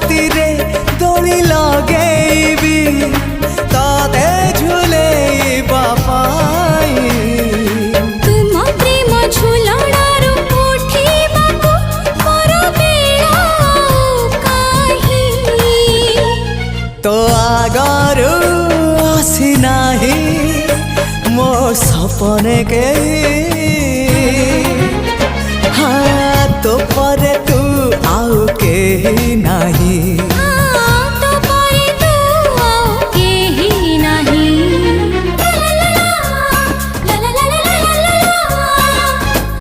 रातिरे दोली लगेबी तते झुलेइबा पाई तुम प्रेम झुलणारू उठिबाकू मोर बेला काहे तो आगरू आसी नाही मो सपने के